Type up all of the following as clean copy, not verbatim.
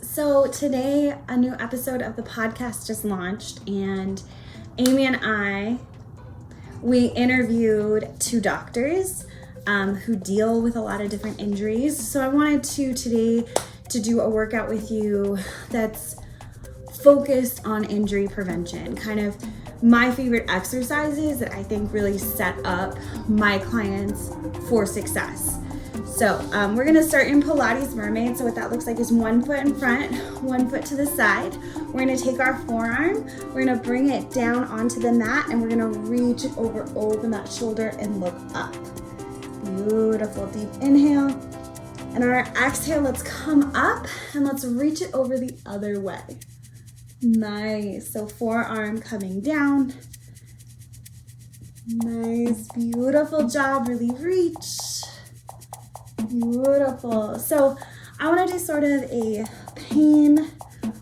So today a new episode of the podcast just launched, and Amy and we interviewed two doctors who deal with a lot of different injuries. So I wanted today to do a workout with you that's focused on injury prevention, kind of my favorite exercises that I think really set up my clients for success. So we're gonna start in Pilates Mermaid. So what that looks like is 1 foot in front, 1 foot to the side. We're gonna take our forearm, we're gonna bring it down onto the mat, and we're gonna reach it over, open that shoulder and look up. Beautiful, deep inhale. And on our exhale, let's come up and let's reach it over the other way. Nice, so forearm coming down. Nice, beautiful job, really reach. Beautiful. So I want to do sort of a pain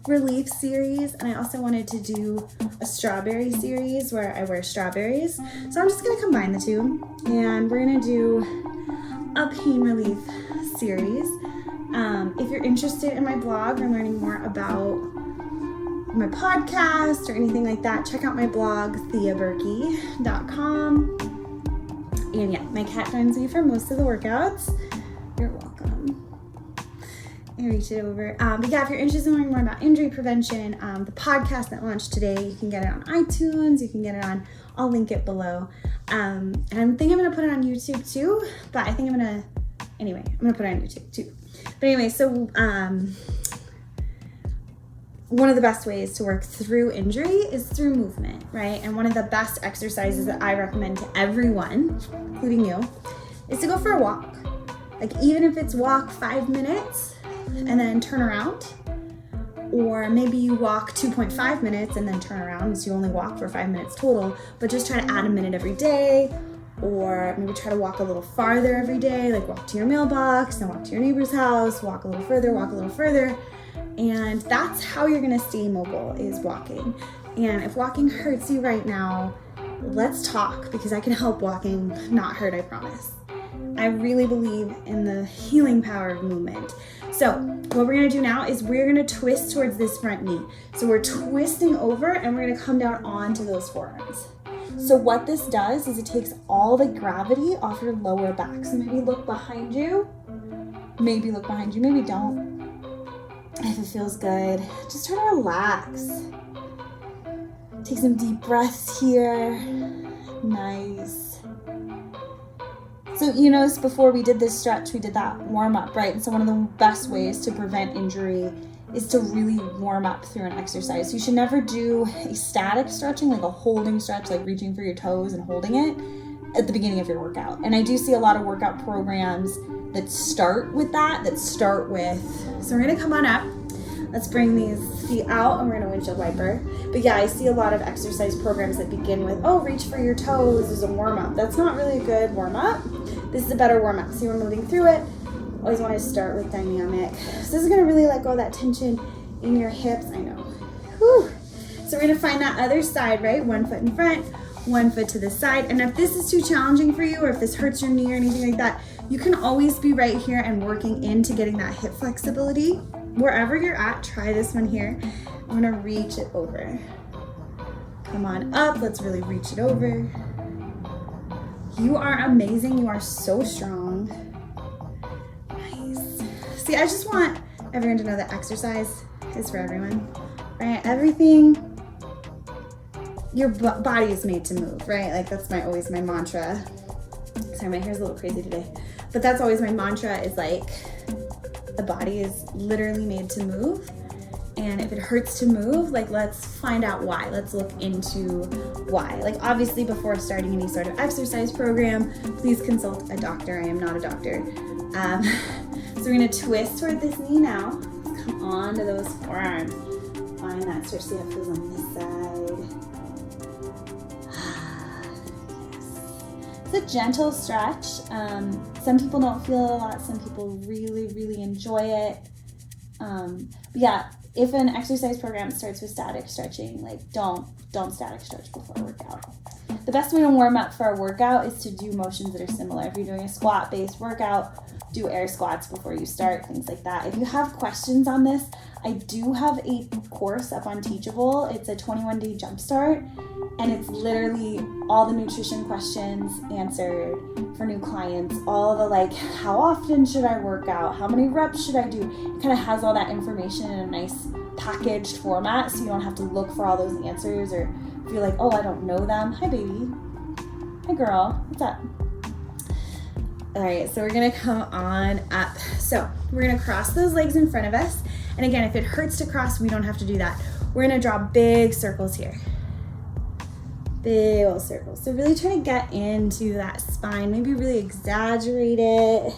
relief series, and I also wanted to do a strawberry series where I wear strawberries. So I'm just going to combine the two, and we're going to do a pain relief series. If you're interested in my blog or learning more about my podcast or anything like that, check out my blog, theaberkey.com. And yeah, my cat joins me for most of the workouts. You're welcome. And reach it over. But yeah, if you're interested in learning more about injury prevention, the podcast that launched today, you can get it on iTunes. You can get it on, I'll link it below. And I think I'm going to put it on YouTube too, but I think I'm going to put it on YouTube too. But anyway, so one of the best ways to work through injury is through movement, right? And one of the best exercises that I recommend to everyone, including you, is to go for a walk. Like even if it's walk 5 minutes and then turn around, or maybe you walk 2.5 minutes and then turn around, so you only walk for 5 minutes total, but just try to add a minute every day, or maybe try to walk a little farther every day, like walk to your mailbox, then walk to your neighbor's house, walk a little further. And that's how you're gonna stay mobile, is walking. And if walking hurts you right now, let's talk, because I can help walking not hurt, I promise. I really believe in the healing power of movement. So what we're gonna do now is we're gonna twist towards this front knee. So we're twisting over and we're gonna come down onto those forearms. So what this does is it takes all the gravity off your lower back. So maybe look behind you, maybe don't. If it feels good, just try to relax. Take some deep breaths here. Nice. So you notice before we did this stretch, we did that warm up, right? And so one of the best ways to prevent injury is to really warm up through an exercise. So you should never do a static stretching, like a holding stretch, like reaching for your toes and holding it at the beginning of your workout. And I do see a lot of workout programs that start with so we're gonna come on up. Let's bring these feet out and we're gonna windshield wiper. But yeah, I see a lot of exercise programs that begin with, reach for your toes as a warm up. That's not really a good warm up. This is a better warm up. See, we're moving through it. Always want to start with dynamic. So this is gonna really let go of that tension in your hips. I know. Whew. So we're gonna find that other side, right? 1 foot in front, 1 foot to the side. And if this is too challenging for you, or if this hurts your knee or anything like that, you can always be right here and working into getting that hip flexibility. Wherever you're at, try this one here. I'm gonna reach it over. Come on up, let's really reach it over. You are amazing, you are so strong. Nice. See, I just want everyone to know that exercise is for everyone, right? Everything, your body is made to move, right? Like that's always my mantra. Sorry, my hair's a little crazy today. But that's always my mantra, is like, the body is literally made to move. And if it hurts to move, like, let's find out why. Let's look into why. Like, obviously, before starting any sort of exercise program, please consult a doctor. I am not a doctor. So we're gonna twist toward this knee now. Come on to those forearms. Find that stretch, see how it feels on this side. It's a gentle stretch. Some people don't feel it a lot. Some people really, really enjoy it. But yeah, if an exercise program starts with static stretching, like don't static stretch before a workout. The best way to warm up for a workout is to do motions that are similar. If you're doing a squat-based workout, do air squats before you start, things like that. If you have questions on this, I do have a course up on Teachable. It's a 21-day jumpstart, and it's literally all the nutrition questions answered for new clients, all the like, how often should I work out? How many reps should I do? It kind of has all that information in a nice packaged format, so you don't have to look for all those answers or feel like, oh, I don't know them. Hi, baby. Hi, girl. What's up? All right, so we're gonna come on up. So we're gonna cross those legs in front of us. And again, if it hurts to cross, we don't have to do that. We're gonna draw big circles here. Big old circles. So really trying to get into that spine, maybe really exaggerate it.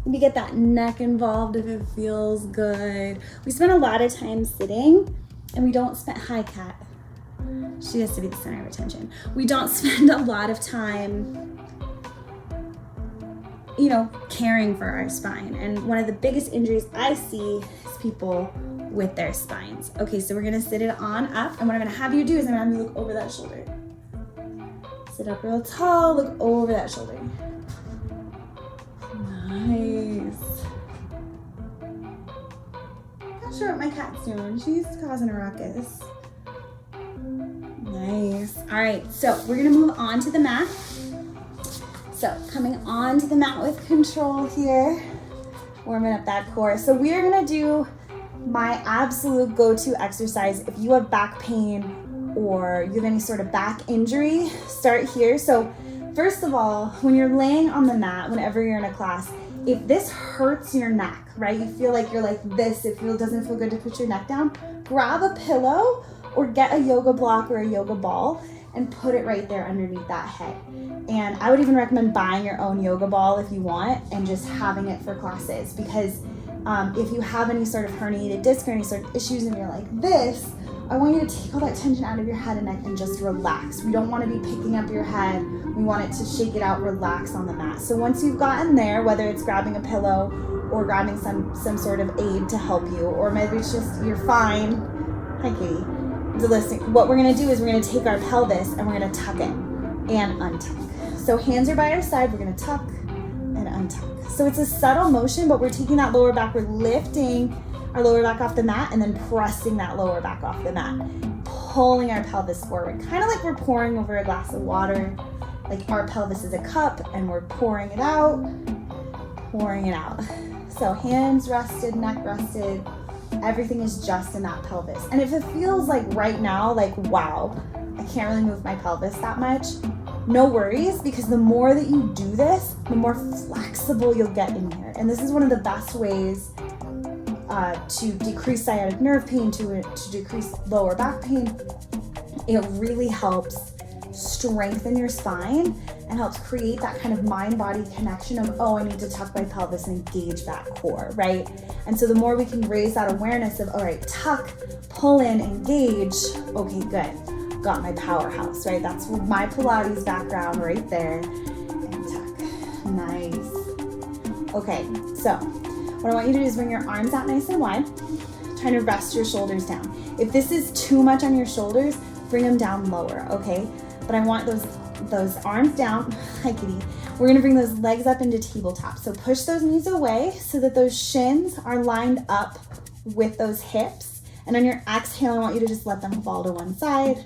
Maybe get that neck involved if it feels good. We spend a lot of time sitting, and we don't spend, hi cat. She has to be the center of attention. We don't spend a lot of time, you know, caring for our spine. And one of the biggest injuries I see is people with their spines. Okay, so we're gonna sit it on up, and what I'm gonna have you do is I'm gonna have you look over that shoulder. Sit up real tall, look over that shoulder. Nice. Not sure what my cat's doing. She's causing a ruckus. Nice. All right, so we're gonna move on to the mat. So coming onto the mat with control here, warming up that core. So we are gonna do my absolute go-to exercise if you have back pain or you have any sort of back injury. Start here. So first of all, when you're laying on the mat, whenever you're in a class, if this hurts your neck, right? You feel like you're like this, it doesn't feel good to put your neck down, grab a pillow or get a yoga block or a yoga ball and put it right there underneath that head. And I would even recommend buying your own yoga ball if you want and just having it for classes, because if you have any sort of herniated disc or any sort of issues and you're like this, I want you to take all that tension out of your head and neck and just relax. We don't want to be picking up your head. We want it to shake it out, relax on the mat. So once you've gotten there, whether it's grabbing a pillow or grabbing some sort of aid to help you, or maybe it's just you're fine. Hi, Katie. So listen, what we're gonna do is we're gonna take our pelvis and we're gonna tuck it and untuck. So hands are by our side, we're gonna tuck and untuck. So it's a subtle motion, but we're taking that lower back, we're lifting our lower back off the mat and then pressing that lower back off the mat, pulling our pelvis forward, kind of like we're pouring over a glass of water, like our pelvis is a cup and we're pouring it out, pouring it out. So hands rested, neck rested, everything is just in that pelvis. And if it feels like right now, like, wow, I can't really move my pelvis that much, no worries, because the more that you do this, the more flexible you'll get in here. And this is one of the best ways to decrease sciatic nerve pain, to decrease lower back pain. It really helps strengthen your spine and helps create that kind of mind-body connection of, oh, I need to tuck my pelvis and engage that core, right? And so the more we can raise that awareness of, all right, tuck, pull in, engage, okay, good, got my powerhouse, right? That's my Pilates background right there, and tuck, nice. Okay, so what I want you to do is bring your arms out nice and wide, trying to rest your shoulders down. If this is too much on your shoulders, bring them down lower, okay? But I want those arms down. Hi, kitty. We're gonna bring those legs up into tabletop. So push those knees away so that those shins are lined up with those hips. And on your exhale, I want you to just let them fall to one side.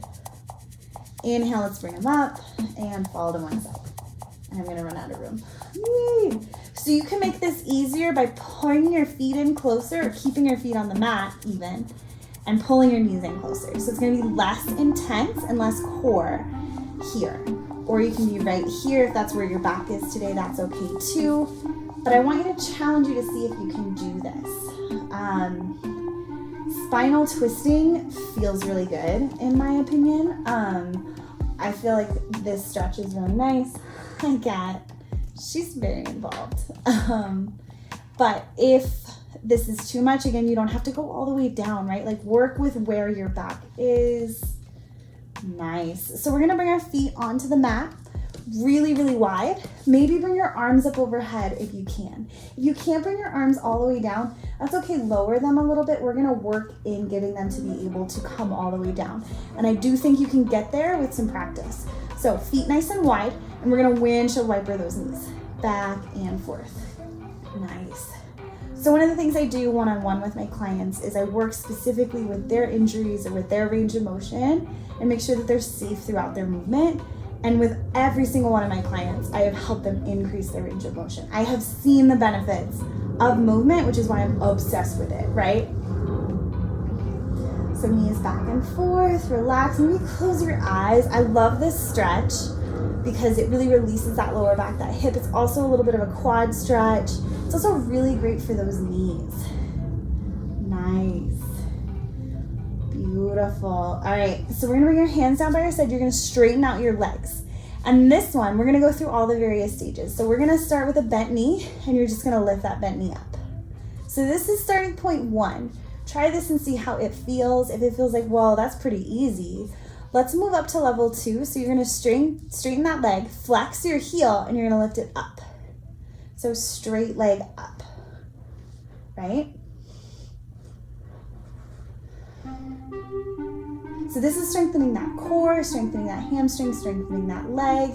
Inhale, let's bring them up and fall to one side. And I'm gonna run out of room. Yay. So you can make this easier by pulling your feet in closer or keeping your feet on the mat even and pulling your knees in closer. So it's gonna be less intense and less core here. or you can be right here. If that's where your back is today, that's okay too. But I want you to challenge you to see if you can do this. Spinal twisting feels really good in my opinion. I feel like this stretch is really nice. My cat, she's very involved. But if this is too much, again, you don't have to go all the way down, right? Like work with where your back is. Nice. So we're gonna bring our feet onto the mat, really, really wide. Maybe bring your arms up overhead if you can. If you can't bring your arms all the way down, that's okay, lower them a little bit. We're gonna work in getting them to be able to come all the way down. And I do think you can get there with some practice. So feet nice and wide, and we're gonna windshield wiper those knees, back and forth. Nice. So one of the things I do one-on-one with my clients is I work specifically with their injuries or with their range of motion and make sure that they're safe throughout their movement. And with every single one of my clients, I have helped them increase their range of motion. I have seen the benefits of movement, which is why I'm obsessed with it, right? So knees back and forth, relax, maybe close your eyes. I love this stretch because it really releases that lower back, that hip. It's also a little bit of a quad stretch. It's also really great for those knees. Nice. Beautiful. All right, so we're gonna bring your hands down by your side. You're gonna straighten out your legs. And this one, we're gonna go through all the various stages. So we're gonna start with a bent knee, and you're just gonna lift that bent knee up. So this is starting point 1. Try this and see how it feels. If it feels like, well, that's pretty easy, let's move up to level 2. So you're gonna straighten that leg, flex your heel, and you're gonna lift it up. So straight leg up, right? So this is strengthening that core, strengthening that hamstring, strengthening that leg.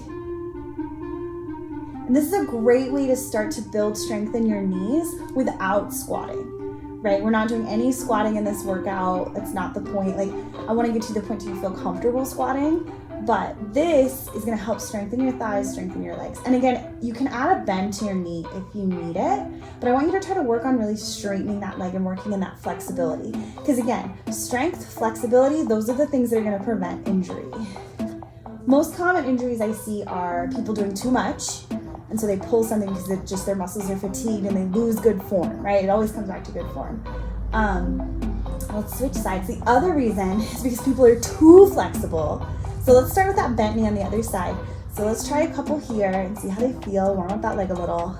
And this is a great way to start to build strength in your knees without squatting, right? We're not doing any squatting in this workout. That's not the point. Like, I want to get to the point where you feel comfortable squatting, but this is going to help strengthen your thighs, strengthen your legs. And again, you can add a bend to your knee if you need it, but I want you to try to work on really straightening that leg and working in that flexibility. Because again, strength, flexibility, those are the things that are going to prevent injury. Most common injuries I see are people doing too much, and so they pull something because it just their muscles are fatigued and they lose good form, right? It always comes back to good form. Let's switch sides. The other reason is because people are too flexible. So let's start with that bent knee on the other side. So let's try a couple here and see how they feel. Warm up that leg a little.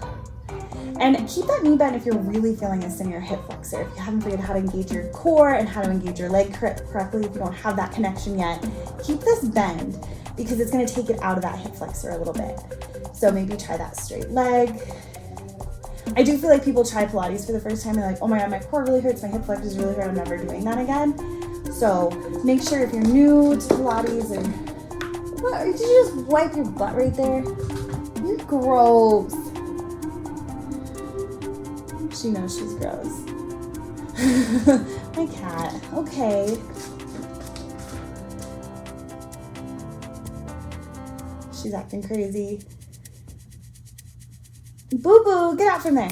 And keep that knee bent if you're really feeling this in your hip flexor. If you haven't figured out how to engage your core and how to engage your leg correctly, if you don't have that connection yet, keep this bend because it's going to take it out of that hip flexor a little bit. So maybe try that straight leg. I do feel like people try Pilates for the first time and they're like, oh my God, my core really hurts, my hip flexors really hurt, I'm never doing that again. So make sure if you're new to Pilates or, what, did you just wipe your butt right there? You're gross. She knows she's gross. My cat, okay. She's acting crazy. Boo boo, get out from there.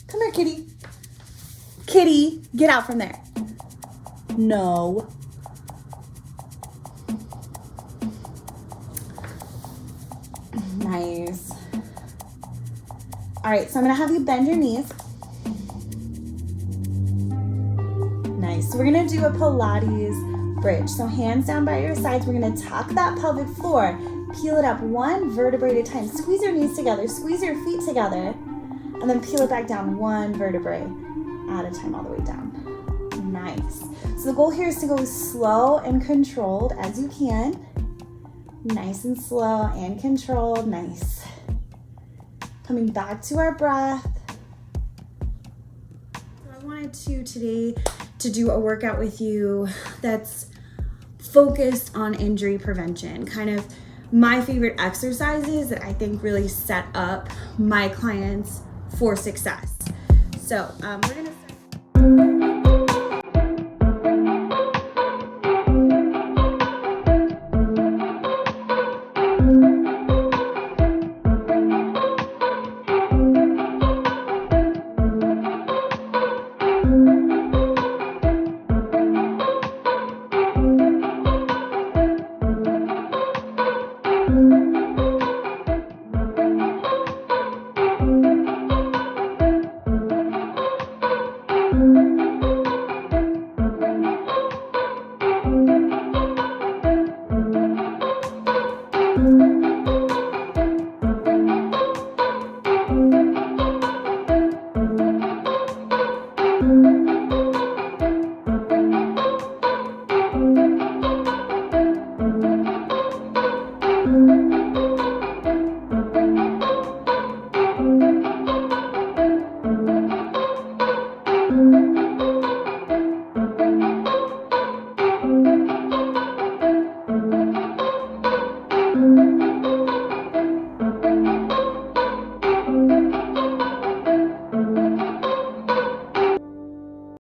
Come here, kitty. Kitty, get out from there. No. Nice. All right, so I'm gonna have you bend your knees. Nice. So we're gonna do a Pilates bridge. So hands down by your sides. We're gonna tuck that pelvic floor. Peel it up one vertebrae at a time. Squeeze your knees together. Squeeze your feet together. And then peel it back down one vertebrae at a time all the way down. Nice. So the goal here is to go as slow and controlled as you can. Nice and slow and controlled. Nice. Coming back to our breath. I wanted to today to do a workout with you that's focused on injury prevention. Kind of my favorite exercises that I think really set up my clients for success. So we're gonna start. you.